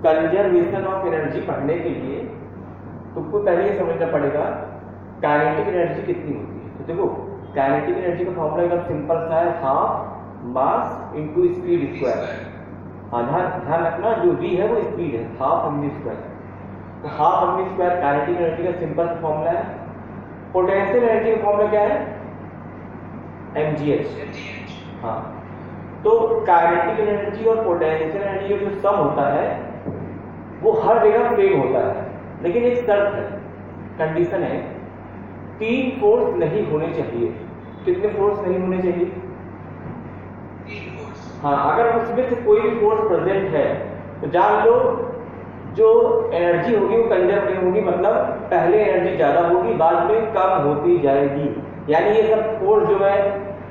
Conservation of energy पढ़ने के लिए तुमको पहले ये समझना पड़ेगा काइनेटिक एनर्जी कितनी होती है। तो देखो काइनेटिक एनर्जी का फॉर्मूला एकदम सिंपल सा है, half mass into speed square. हाँ ध्यान रखना, जो v है वो स्पीड है, हाफ mv स्क्वायर। तो half mv square kinetic energy का सिंपल फॉर्मूला है। पोटेंशियल एनर्जी का फॉर्मूला क्या है? mgh। हाँ, तो काइनेटिक एनर्जी और पोटेंशियल एनर्जी का जो सम होता है वो हर जगह सेम होता है, लेकिन एक शर्त है, कंडीशन है, 3 फोर्स नहीं होने चाहिए। कितने फोर्स नहीं होने चाहिए? 3 फोर्स। हाँ, अगर उसमें से कोई भी फोर्स प्रेजेंट है तो जान लो जो एनर्जी होगी वो कंजर्व नहीं होगी, मतलब पहले एनर्जी ज्यादा होगी, बाद में कम होती जाएगी। यानी ये सब फोर्स जो मैं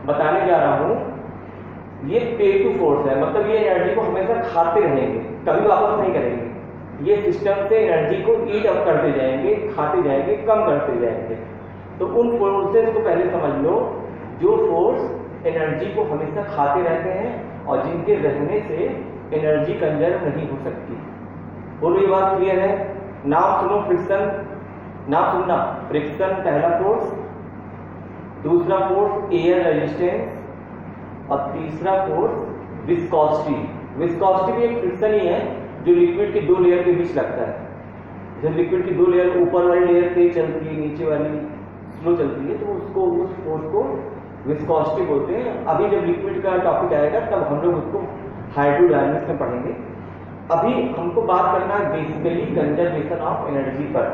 बताने जा रहा हूं ये पे टू फोर्स है, मतलब ये एनर्जी को हमेशा खाते रहेंगे, कभी वापस नहीं करेंगे। ये सिस्टम से एनर्जी को ईट अप करते जाएंगे, खाते जाएंगे, कम करते जाएंगे। तो उन फोर्सेस को पहले समझ लो जो फोर्स एनर्जी को हमेशा खाते रहते हैं और जिनके रहने से एनर्जी कंजर्व नहीं हो सकती। बोलो ये बात क्लियर है? नाम सुनो फ्रिक्शन, नाम सुनना, फ्रिक्शन पहला फोर्स, दूसरा फोर्स एयर रेजिस्टेंस और तीसरा फोर्स विस्कोसिटी। विस्कोसिटी भी एक फ्रिक्शन ही है जो लिक्विड की 2 लेयर के बीच लगता है। जब लिक्विड की 2 लेयर, ऊपर वाली लेयर तेज चलती है, नीचे वाली स्लो चलती है, तो उसको उस फोर्स को विस्कोसिटी बोलते हैं। अभी जब लिक्विड का टॉपिक आएगा तब हम लोग उसको हाइड्रोडायनामिक्स में पढ़ेंगे। अभी हमको बात करना है बेसिकली कंजर्वेशन ऑफ एनर्जी पर।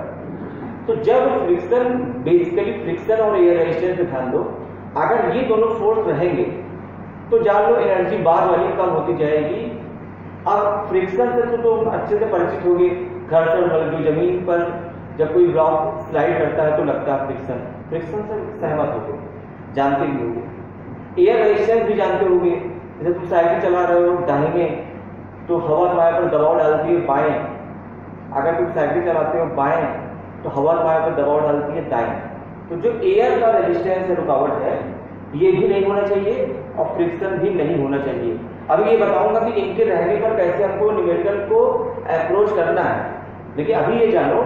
तो जब फ्रिक्शन, बेसिकली फ्रिक्शन और एयर रेजिस्टेंस पे ध्यान दो, अगर ये दोनों फोर्स रहेंगे तो जान लो एनर्जी बाद वाली कम होती जाएगी। अब फ्रिक्शन से तो तुम अच्छे से परिचित होगे, घर्षण बल जो जमीन पर जब कोई ब्लॉक स्लाइड करता है तो लगता है फ्रिक्शन, फ्रिक्शन से सहमत होगे, जानते भी होगे। एयर रेजिस्टेंस भी जानते होगे, जैसे तुम साइकिल चला रहे हो दाहिने तो हवा तुम्हारे पर दबाव डालती है बाएं, अगर तुम साइकिल चलाते हो बाएं तो हवा तुम्हारे पर दबाव डालती है दाएं। तो जो एयर का रेजिस्टेंस है, रुकावट है, ये भी नहीं होना चाहिए और फ्रिक्शन भी नहीं होना चाहिए। अभी ये बताऊंगा कि इनके रहने पर कैसे हमको न्यूमेरिकल को अप्रोच करना है, लेकिन अभी ये जानो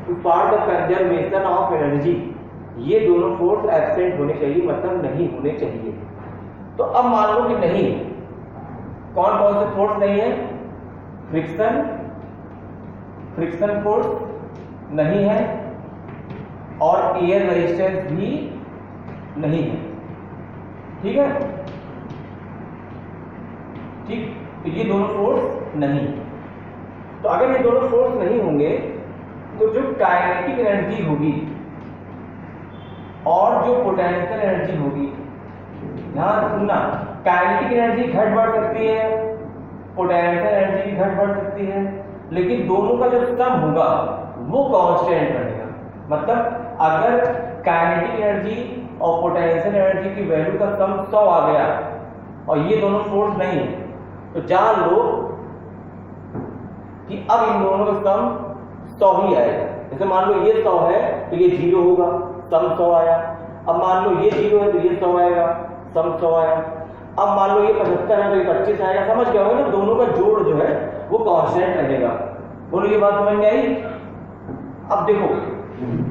कि for the conservation of energy ये दोनों फोर्स एब्सेंट होने चाहिए, मतलब नहीं होने चाहिए। तो अब मान लो कि नहीं, कौन कौन से फोर्स नहीं है? फ्रिक्शन, फ्रिक्शन फोर्स नहीं है और एयर रेजिस्टेंस भी नहीं है। ठीक है, ठीक, तो ये दोनों फोर्स नहीं। तो अगर ये दोनों फोर्स नहीं होंगे तो जो काइनेटिक एनर्जी होगी और जो पोटेंशियल एनर्जी होगी, ध्यान सुनना, काइनेटिक एनर्जी घट बढ़ सकती है, पोटेंशियल एनर्जी भी घट बढ़ सकती है, लेकिन दोनों का जो सम होगा वो कांस्टेंट रहेगा। मतलब अगर काइनेटिक एनर्जी और पोटेंशियल एनर्जी की वैल्यू का सम 100 आ गया और ये दोनों फोर्स नहीं है, तो जान लो कि अब इन दोनों का सम 100 ही आएगा। जैसे मान लो ये 100 है तो ये 0 होगा, सम 100 आया। अब मान लो ये 0 है तो ये 100 आएगा, सम 100 आया। अब मान लो ये 75 है तो ये 25 आएगा। समझ गए होंगे ना, दोनों का जोड़ जो है वो कांस्टेंट रहेगा। बोलो ये बात समझ में आई? अब देखो,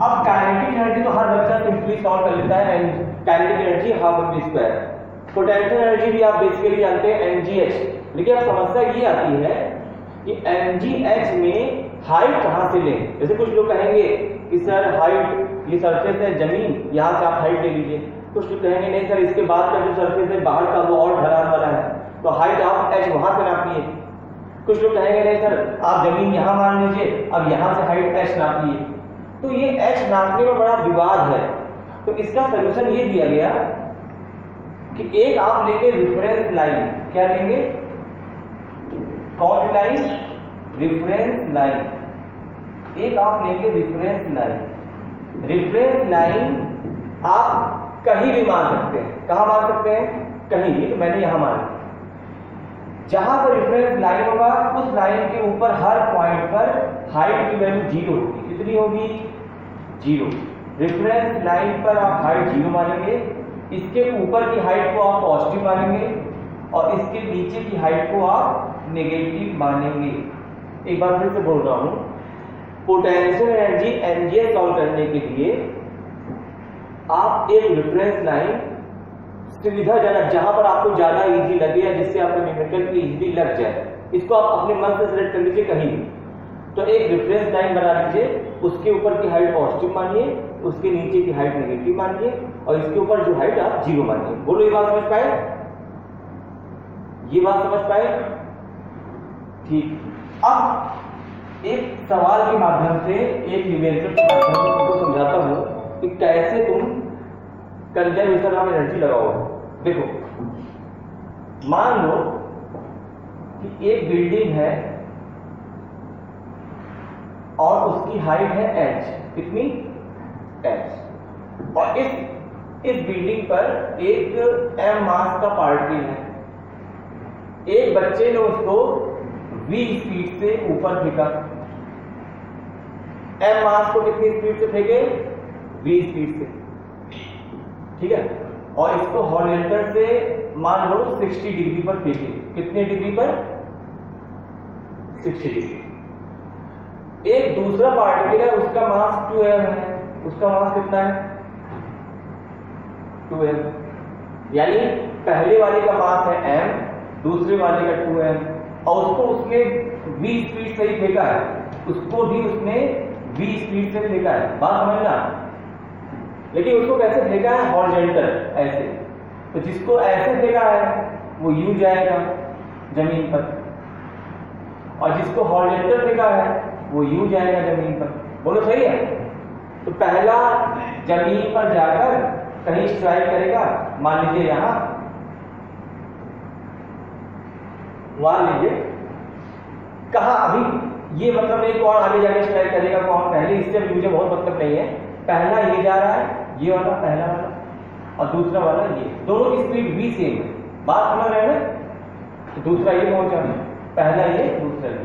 अब काइनेटिक एनर्जी तो हर बच्चा सिंपली सॉल्व कर लेता है, kinetic energy half mv square. Potential energy भी आप बेसिकली जानते हैं mgh। लेकिन अब समस्या ये आती है कि mgh में हाइट कहां से लें? जैसे कुछ लोग कहेंगे कि सर हाइट, ये सरफेस है जमीन, यहां से आप हाइट ले लीजिए। कुछ लोग कहेंगे नहीं सर इसके बाद का जो सरफेस है बाहर का वो और ढलान वाला है, तो हाइट आप h वहां से नापिए। कुछ लोग कहेंगे नहीं सर आप जमीन यहां मान लीजिए, अब यहां से हाइट h नापिए। तो ये h नापने में बड़ा विवाद है। तो इसका सलूशन ये दिया गया कि एक आप लेंगे रिफरेंस लाइन। क्या लेंगे? कौन सी लाइन? Reference line. एक आप लेंगे रिफरेंस लाइन। रिफरेंस लाइन आप कहीं भी मान सकते हैं। कहां मान सकते हैं? कहीं भी। तो मैंने यहां माना, जहां पर रेफरेंस लाइन होगा उस लाइन के ऊपर हर पॉइंट पर हाइट की वैल्यू 0 होगी। कितनी होगी? 0। रेफरेंस लाइन पर आप हाइट 0 मानेंगे, इसके ऊपर की हाइट को आप पॉजिटिव मानेंगे और इसके नीचे की हाइट को आप नेगेटिव मानेंगे। एक बार फिर से बोल रहा हूं, पोटेंशियल एनर्जी एमजीएस सॉल्व करने के लिए आप एक रेफरेंस लाइन सुविधाजनक, जहां पर आपको ज्यादा इजी लगे या जिससे आपका न्यूमेरिकल की इजीली लग जाए, इसको आप अपने मन से सिलेक्ट कर लीजिए कहीं भी। तो एक रेफरेंस लाइन बना लीजिए, उसके ऊपर की हाइट पॉजिटिव मानिए, उसके नीचे की हाइट नेगेटिव मानिए और इसके ऊपर जो हाइट आप 0 मानिए। बोलो ये बात समझ पाए? ये बात समझ पाए? ठीक। अब एक सवाल के माध्यम से, एक न्यूमेरिकल के माध्यम से तुमको समझाता हूं कि कैसे तुम कंजर्वेशन ऑफ एनर्जी लगाओगे। देखो, मान लो कि एक बिल्डिंग है और उसकी हाइट है h, कितनी? h। और इस बिल्डिंग पर एक m मास का पार्टिकल है। एक बच्चे ने उसको v स्पीड से ऊपर फेंका। m मास को कितनी स्पीड से फेंके? v स्पीड से, ठीक है। और इसको हॉरिजॉन्टल से मान लो 60 डिग्री पर फेंके। कितने डिग्री पर? 60 डिग्री। एक दूसरा पार्टिकल है, उसका मास 2m है। उसका मास कितना है? 2m। यानी पहले वाले का मास है m, दूसरे वाले का 2m, और उसको उसने v स्पीड से ही फेंका है। उसको भी उसने v स्पीड से फेंका है। बात समझना। लेकिन उसको कैसे फेंका है? हॉरिजॉन्टल, ऐसे। तो जिसको ऐसे फेंका है वो यूं जाएगा जमीन पर, और जिसको हॉरिजॉन्टल फेंका है वो यूं जाएगा जमीन पर। बोलो सही है? तो पहला जमीन पर जाकर कहीं स्ट्राइक करेगा, मान लीजिए यहां, मान लीजिए कहा अभी ये मतलब नहीं कौन आगे जाके स्ट्राइक करेगा कौन पहले, इससे मुझे बहुत मतलब नहीं है। पहला ये जा रहा है, ये वाला पहला वाला, और दूसरा वाला ये, दोनों की स्पीड v सेम है। बात समझ रहे हैं ना? तो दूसरा ये पहुंचा, पहला ये, दूसरा ये।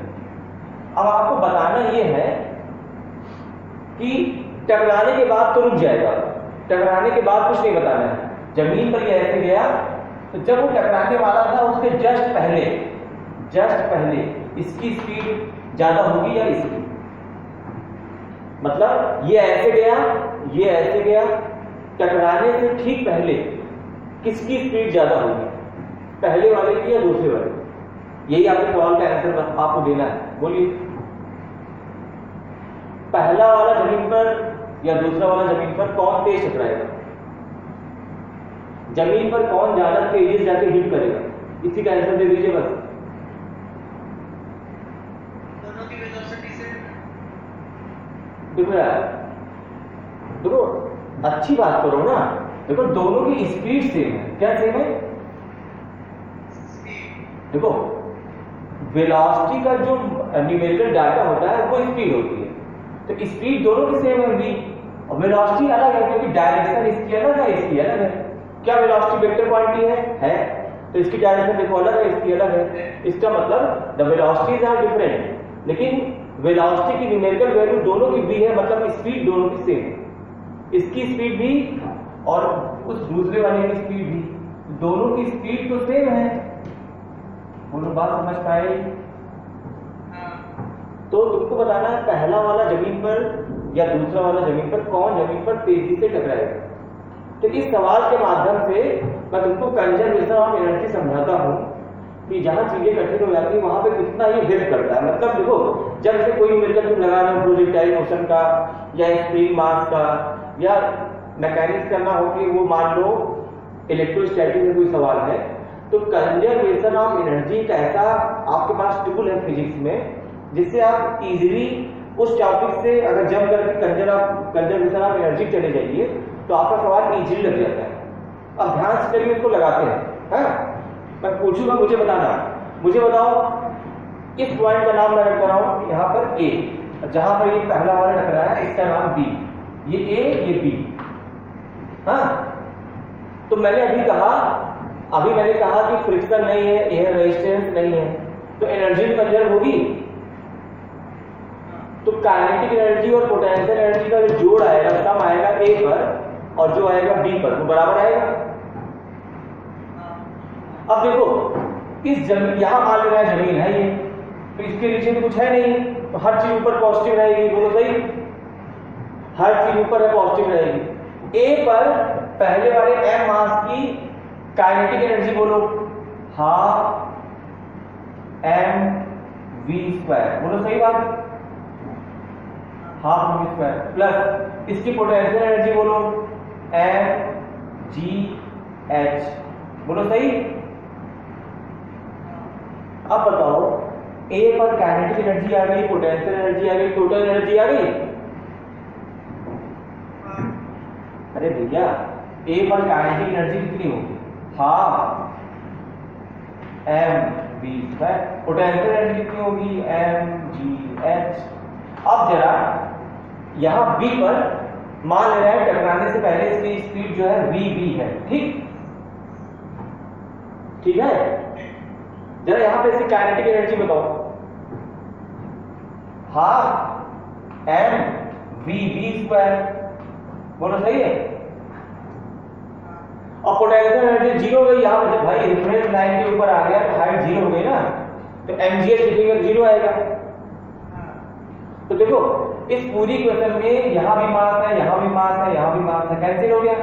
अब आपको बताना ये है कि टकराने के बाद तो रुक जाएगा, टकराने के बाद कुछ नहीं बताना है। जमीन पर ये ऐसे गया, तो जब वो टकराने वाला था उसके जस्ट पहले इसकी स्पीड ज्यादा होगी या इसकी? मतलब ये ऐसे गया, ये ऐसे गया, टकराने से ठीक पहले किसकी स्पीड ज्यादा होगी? पहले वाले की या दूसरे वाले? यही आपके सवाल का आंसर आपको देना है। बोलिए, पहला वाला जमीन पर या दूसरा वाला जमीन पर कौन तेज टकराएगा? जमीन पर कौन ज्यादा तेजी से जाके हिट करेगा? इसी का आंसर दे दीजिए बस। दोनों की वेलोसिटी से। देखो यार, देखो अच्छी बात करो ना। देखो दोनों की स्पीड सेम है। क्या सेम है? देखो वेलोसिटी का जो न्यूमेरिकल डाटा होता है वो स्पीड होती है, तो स्पीड दोनों की सेम है v, और वेलोसिटी अलग है क्योंकि डायरेक्शन इसकी अलग है, इसकी अलग है। क्या वेलोसिटी वेक्टर क्वांटिटी है? तो इसकी डायरेक्शन देखो अलग है, इसकी अलग है। इसका मतलब द वेलोसिटीज आर डिफरेंट, लेकिन वेलोसिटी की न्यूमेरिकल वैल्यू दोनों की v है, मतलब स्पीड दोनों की सेम है। इसकी स्पीड भी और उस दूसरे वाले की स्पीड भी, दोनों की स्पीड तो सेम है। बोलो बात समझ पाए? तो तुमको बताना है पहला वाला जमीन पर या दूसरा वाला जमीन पर कौन जमीन पर तेजी से टकराएगा। तो इस सवाल के माध्यम से मैं तुमको कंजर्वेशन ऑफ एनर्जी समझाता हूं कि जहां चीजें कठिन हो जाती है वहां पे कितना ये हेल्प करता है। मतलब देखो, जब से कोई न्यूमेरिकल तुम लगा रहे हो प्रोजेक्टाइल मोशन का या स्प्रिंग मास का या मैकेनिक्स करना हो कि वो मान लो इलेक्ट्रोस्टैटिक में कोई सवाल है, तो कंजर्वेशन ऑफ एनर्जी का ऐसा आपके पास टूल है फिजिक्स में जिससे आप इजीली उस टॉपिक से अगर जंप करके कंजर्वेशन ऑफ एनर्जी चले जाइए तो आपका सवाल इजीली लग जाता है। अब ध्यान से चलिए इसको लगाते हैं। मैं पूछूंगा, मुझे बताना, मुझे बताओ इस पॉइंट का नाम मैं रख रहा हूं यहाँ पर ए, जहां पर ये पहला वाला टकराया है इसका नाम बी, ये ए ये बी। तो मैंने कहा कि फ्रिक्शन नहीं है, एयर रेजिस्टेंस नहीं है, तो एनर्जी कंजर्व होगी। तो काइनेटिक एनर्जी और पोटेंशियल एनर्जी का जो जोड़ आएगा सम आएगा ए पर और जो आएगा बी पर, वो बराबर आएगा। अब देखो इस जमीन, यहां मान लेना जमीन है ये, तो इसके नीचे तो कुछ है नहीं, तो हर चीज ऊपर पॉजिटिव रहेगी, बोलो सही, हर चीज ऊपर है पॉजिटिव रहेगी। ए पर पहले वाले m मास की काइनेटिक एनर्जी बोलो, हाफ mv², बोलो सही बात, हाफ mv², प्लस इसकी पोटेंशियल एनर्जी बोलो mgh, बोलो सही। अब बताओ ए पर काइनेटिक एनर्जी आ गई, पोटेंशियल एनर्जी आ गई, टोटल एनर्जी आ गई। अरे भैया ए पर काइनेटिक एनर्जी कितनी होगी, हाफ mv², पोटेंशियल एनर्जी कितनी होगी mgh। अब जरा यहां बी पर मान ले रहा है टकराने से पहले इसकी स्पीड जो है vb है, ठीक ठीक है। जरा यहां पे इसकी काइनेटिक एनर्जी बताओ, हाफ mvb², बोलो सही है। और पोटेंशियल एनर्जी जीरो हो गई, यहां पे भाई रेफरेंस लाइन के ऊपर आ गया तो हाइट जीरो हो गई ना, तो mgh लिखेंगे तो जीरो आएगा। तो देखो इस पूरी क्वेश्चन में यहां भी मास है, यहां भी मास है, यहां भी मास है, कैंसिल हो गया।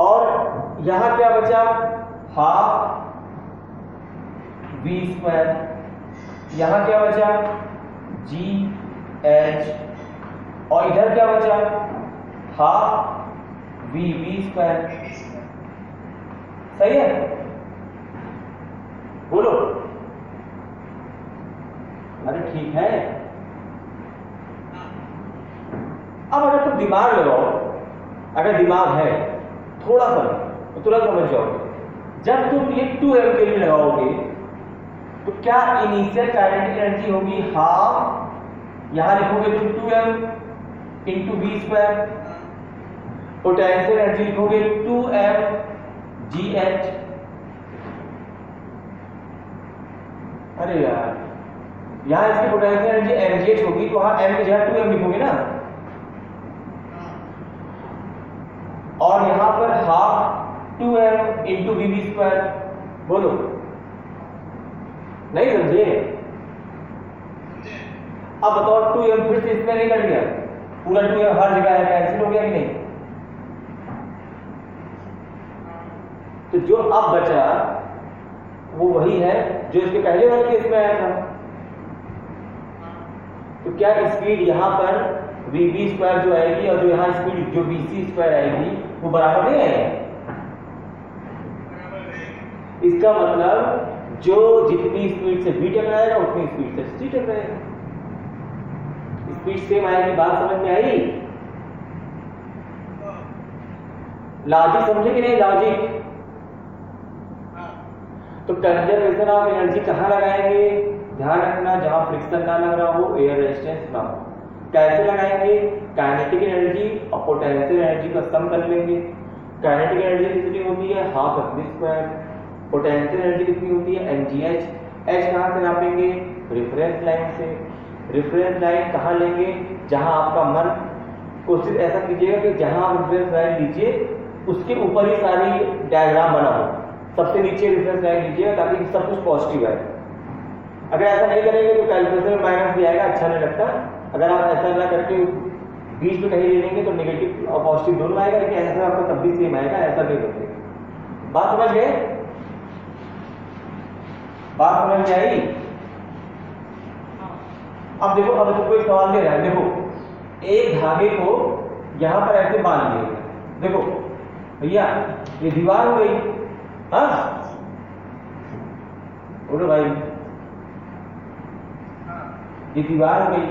और यहां क्या बचा, हाफ v², यहां क्या बचा gh, और इधर क्या बचा, हाफ vb², सही है, बोलो। अरे ठीक है। अब अगर तुम दिमाग लगाओ, अगर दिमाग है थोड़ा सा तो तुरंत समझ जाओगे, जब तुम ये 2m के लिए लगाओगे तो क्या इनिशियल काइनेटिक एनर्जी होगी हाफ, यहां लिखोगे तो 2m into v², potential energy लिखोगे 2mgh। अरे यार यहां इसकी पोटेंशियल एनर्जी mgh होगी तो वहां m की जगह 2m लिखोगे ना, और यहां पर हाफ 2m इंटू vb², बोलो नहीं समझे। अब बताओ 2m फिर से इसमें नहीं कट गया, पूरा 2m हर जगह है, कैंसिल हो गया कि नहीं। तो जो अब बचा वो वही है जो इसके पहले वाले केस में आया था। तो क्या स्पीड यहां पर vb² जो आएगी और जो यहां स्पीड जो vc² आएगी वो बराबर नहीं आएगी। इसका मतलब जो जितनी स्पीड से v टकराएगा उतनी स्पीड से c टकराएगा, स्पीड सेम आएगी। बात समझ में आई, लॉजिक समझे कि नहीं, लॉजिक। तो कंजर्वेशन ऑफ एनर्जी कहां लगाएंगे, ध्यान रखना जहां फ्रिक्शन ना लग रहा हो, एयर रेजिस्टेंस ना हो। कैसे लगाएंगे, काइनेटिक एनर्जी और पोटेंशियल एनर्जी का सम कर लेंगे। काइनेटिक एनर्जी कितनी होती है, हाफ mv², पोटेंशियल एनर्जी कितनी होती है mgh। h कहां से नापेंगे, रेफरेंस लाइन से। रेफरेंस लाइन कहां लेंगे, जहां आपका मन, कोशिश ऐसा कीजिएगा कि जहां आप रेफरेंस लाइन लीजिए उसके ऊपर ही सारी डायग्राम बना हो, सबसे नीचे रेफरेंस लाइन लीजिएगा ताकि सब कुछ पॉजिटिव आए। अगर ऐसा नहीं करेंगे तो कैलकुलेशन में माइनस भी आएगा, अच्छा नहीं लगता। अगर आप ऐसा ना करके बीच में कहीं ले लेंगे तो नेगेटिव और पॉजिटिव दोनों आएगा, लेकिन ऐसा आपका तब भी सेम आएगा, ऐसा नहीं करते। बात समझ गए, बात समझ में आई। अब देखो, अब तो कोई सवाल दे रहा है, देखो एक धागे को यहां पर ऐसे बांध दिए, देखो भैया ये दीवार हो गई, हाँ बोलो भाई, ये दीवार हो गई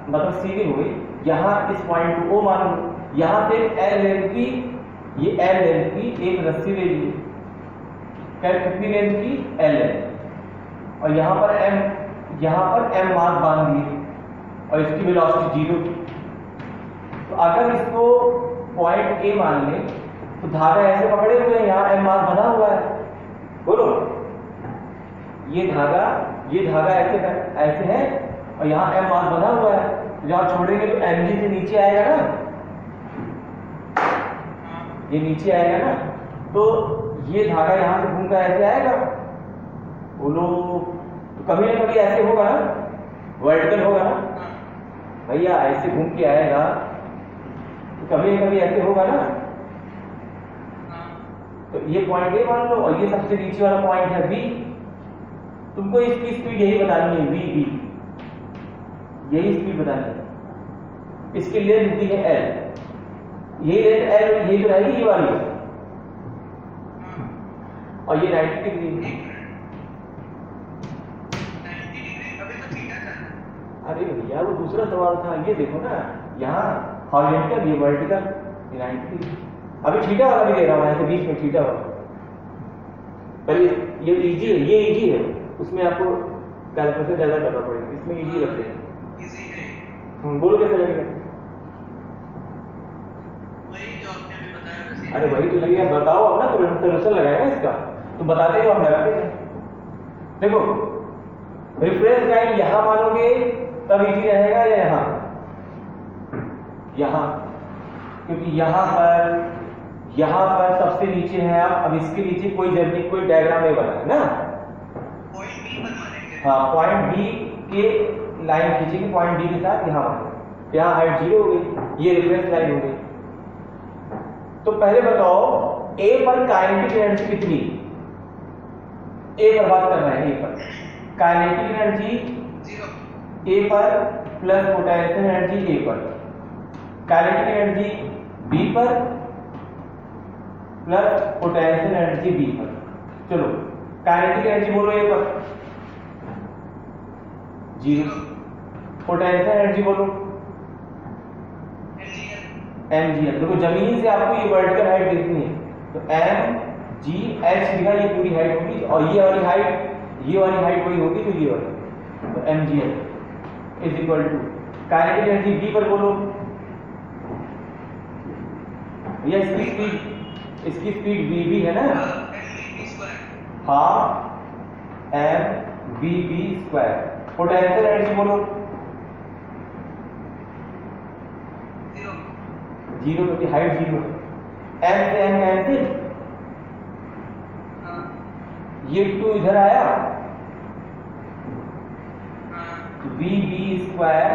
मतलब सीधी हो गई। यहां इस पॉइंट को O मान लो, यहां से L लेंथ की, ये L लेंथ की एक रस्सी ले ली, कितनी लेंथ की, L लेंथ, और यहां पर M मास बांध दिए और इसकी वेलोसिटी 0 की। तो अगर इसको पॉइंट A मान ले तो धागा ऐसे पकड़े हुए हैं, यहाँ M मास बना हुआ है, बोलो ये धागा ऐसे है और यहाँ M मास बना हुआ है, जहां छोड़ेंगे तो mg से नीचे आएगा ना, ये नीचे आएगा ना, तो ये धागा यहां से घूमकर ऐसे आएगा, बोलो, तो कभी ना कभी ऐसे होगा ना, वर्टिकल होगा ना भैया, ऐसे घूम के आएगा तो कभी ना कभी ऐसे होगा ना। तो ये पॉइंट ए मान लो और ये सबसे नीचे वाला पॉइंट है बी। तुमको इसकी स्पीड यही बतानी है, वी बी, यही स्पीड बतानी है। इसकी लेंथ दी है एल, यही लेंथ एल, यही तो रहेगी ये वाली, और ये 90 डिग्री। अरे भैया वो दूसरा सवाल था, ये देखो ना, यहाँ हॉरिजॉन्टल, ये वर्टिकल, ये 90 डिग्री। अभी थीटा वाला भी दे रहा हूँ ऐसे बीच में, थीटा वाला। पहले ये इजी है, ये इजी है, उसमें आपको कैलकुलेशन ज्यादा करना पड़ेगा, इसमें इजी रखते हैं। बोलो कैसे लगेगा? अरे वही तो लगेगा, बताओ अब ना, तो सोल्यूशन लगाएगा इसका, तो बताते ही हम लगाते हैं। देखो रिफरेंस लाइन यहां मानोगे तब इजी रहेगा या यहां? यहां, क्योंकि यहां पर सबसे नीचे है आप। अब इसके नीचे कोई जर्नी, कोई डायग्राम नहीं बना है ना, हाँ, पॉइंट बी के लाइन खींचेंगे पॉइंट डी के साथ, यहाँ हाइट 0 हो गई, ये रेफरेंस लाइन हो गई। तो पहले बताओ ए पर काइनेटिक एनर्जी कितनी? ए पर बात कर रहे हैं, ए पर काइनेटिक एनर्जी ए पर प्लस पोटेंशियल एनर्जी ए पर, काइनेटिक एनर्जी बी पर प्लस पोटेंशियल एनर्जी बी पर। चलो काइनेटिक एनर्जी बोलो ए पर 0, पोटेंशियल एनर्जी बोलो mgl। देखो जमीन से आपको ये वर्टिकल हाइट देखनी है, तो mgh लिखा, ये पूरी हाइट होगी, और ये वाली हाइट वही होगी, तो ये वाली, तो mgl is equal to kinetic energy B पर बोलो, ये इसकी स्पीड vb है ना, half mvb square. Potential energy बोलो 0, क्योंकि हाइट 0 है। m से m कैंसिल, ये 2 इधर आया, vb square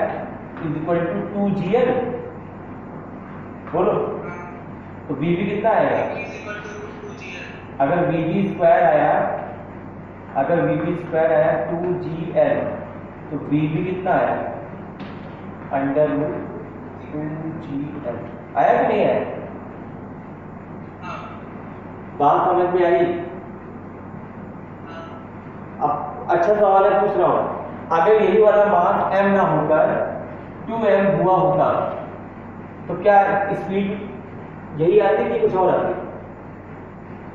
is equal to 2gl। बोलो तो vb कितना आएगा? अगर vb स्क्वायर आया 2gl, तो vb कितना आया? Under root 2gl। आया कि नहीं आया? बात समझ में आई? अब अच्छा सवाल है, पूछ रहा हूं, अगर यही वाला मास m ना होकर 2m हुआ होता तो क्या स्पीड यही आती कि कुछ और आती?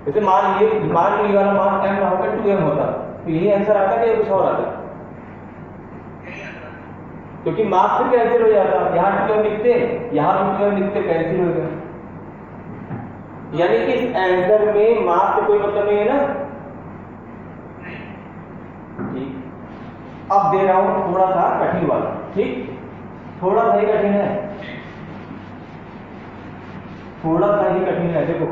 जैसे मान लीजिए ये वाला मास m ना होकर 2m होता, तो यही आंसर आता कि कुछ और आता? क्योंकि मास से कैंसिल हो जाता, यहाँ 2m लिखते, यहाँ 2m लिखते, कैंसिल हो गया। यानी कि इस आंसर में मास से कोई मतलब नहीं है ना। ठीक, अब दे रहा हूं थोड़ा सा कठिन वाला, ठीक, थोड़ा सा ही कठिन है, थोड़ा सा ही कठिन है। देखो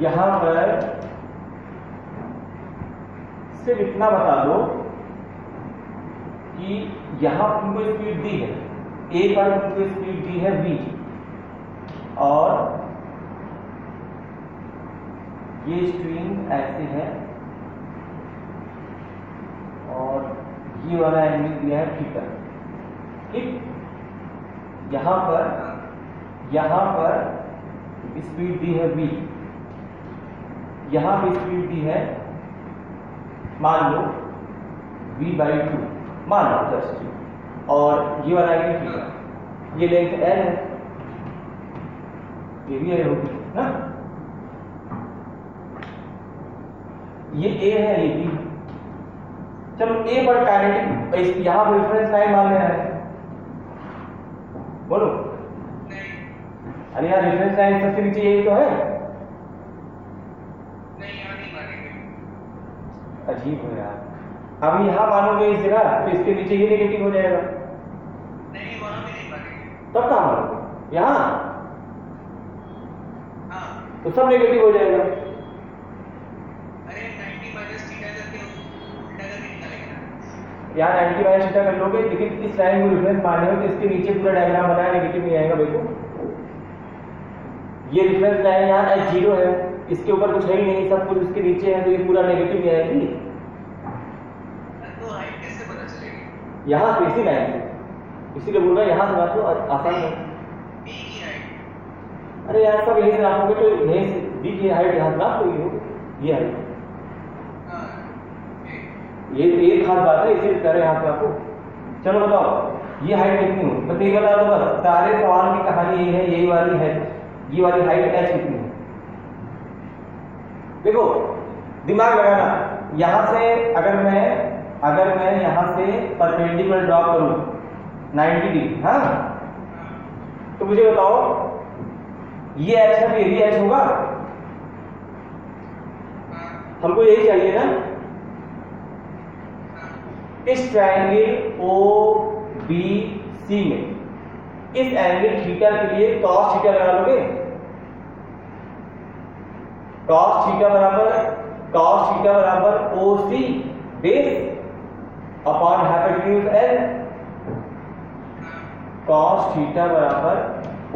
यहां पर सिर्फ इतना बता दो कि यहां तुमको स्पीड दी है, ए पर तुमको स्पीड दी है v, और ये स्ट्रिंग ऐसे है, और ये वाला एंगल दिया है थीटा। ठीक, यहां पर स्पीड दी है v, यहां पे स्पीड दी है मान लो v/2, मान लो जस्ट, और ये वाला एंगल थीटा, ये लेंथ l है, ये भी l होगी ना, ये a है, ये b। चलो a पर काइनेटिक, यहां पर रेफरेंस लाइन मान लेना है, बोलो। अरे यार रेफरेंस लाइन सबसे नीचे यही तो है, अजीब है यार। अब यहां मानोगे इस जगह, तो इसके नीचे ये नेगेटिव हो जाएगा, नहीं वहां भी नहीं मानेंगे, तब कहां मानोगे? यहां तो सब नेगेटिव हो जाएगा। अरे 90 माइनस थीटा करके उल्टा करके निकालेंगे ना। यहाँ 90 माइनस थीटा कर लोगे, लेकिन इस लाइन को रिफरेंस माने हो तो इसके नीचे पूरा डायग्राम बनाया, नेगेटिव नहीं आएगा। देखो ये रिफरेंस लाइन यहाँ H0 है, इसके ऊपर कुछ है ही नहीं, सब कुछ इसके नीचे है, तो ये पूरा नेगेटिव नहीं आएगी। तो हाइट कैसे पता चलेगी? यहाँ से इसी लाइन से, इसीलिए बोल रहा है यहाँ से बात तो आसान है। बी की हाइट। अरे यार सब यही से नापोगे तो यहीं से बी की हाइट यहाँ से नाप लोगे हो, ये हाइट। हाँ ये तो एक खास बात है, इसीलिए कह रहे हैं यहाँ से आपको। चलो बताओ ये हाइट कितनी हो, बस ये बता दो, बस सारे सवाल की कहानी यही है, यही वाली है, ये वाली हाइट H कितनी है। देखो दिमाग लगाना, यहां से अगर मैं यहां से परपेंडिकुलर ड्रॉ करूं 90 डिग्री, हाँ, तो मुझे बताओ ये H है तो ये भी H होगा, हमको यही चाहिए ना। इस ट्रायंगल OBC में इस एंगल थीटा के लिए cos थीटा लगा लोगे। cos थीटा बराबर OC base upon hypotenuse L। cos theta बराबर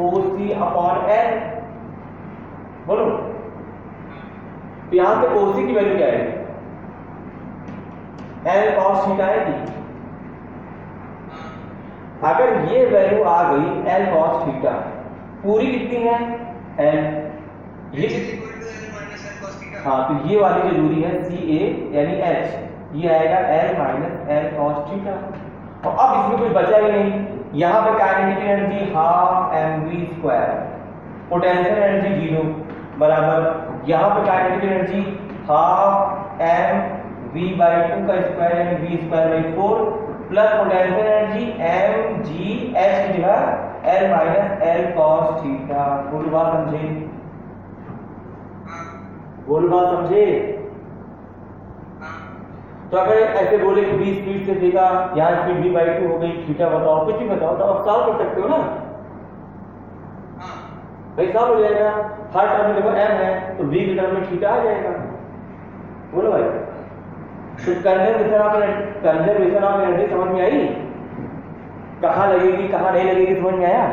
OC अपॉन L। बोलो तो यहां से OC की वैल्यू क्या है, L cos थीटा है कि अगर ये वैल्यू आ गई L cos थीटा, पूरी कितनी है L, ये हाँ, तो ये वाली जो दूरी है CA यानी H, ये आएगा L minus L cos theta. और अब इसमें कुछ बचा ही नहीं, यहाँ पे kinetic energy half mv², potential energy 0 बराबर, यहाँ पे काइनेटिक एनर्जी हाफ mv/2 का स्क्वायर यानी v²/4 plus potential energy mgh की जगह L minus L cos theta. बोलो बात समझे, बोलो बात समझे। तो अगर ऐसे बोले कि 20 स्पीड से फेंका, यहाँ स्पीड v/2 हो गई, थीटा बताओ, कुछ भी बताओ, तो आप सॉल्व कर सकते हो ना भाई, सॉल्व हो जाएगा। हर टर्म में देखो m है तो v के टर्म में थीटा आ जाएगा। बोलो भाई, तो कंजर्वेशन ऑफ एनर्जी समझ में आई, कहाँ लगेगी कहाँ नहीं लगेगी समझ में आया।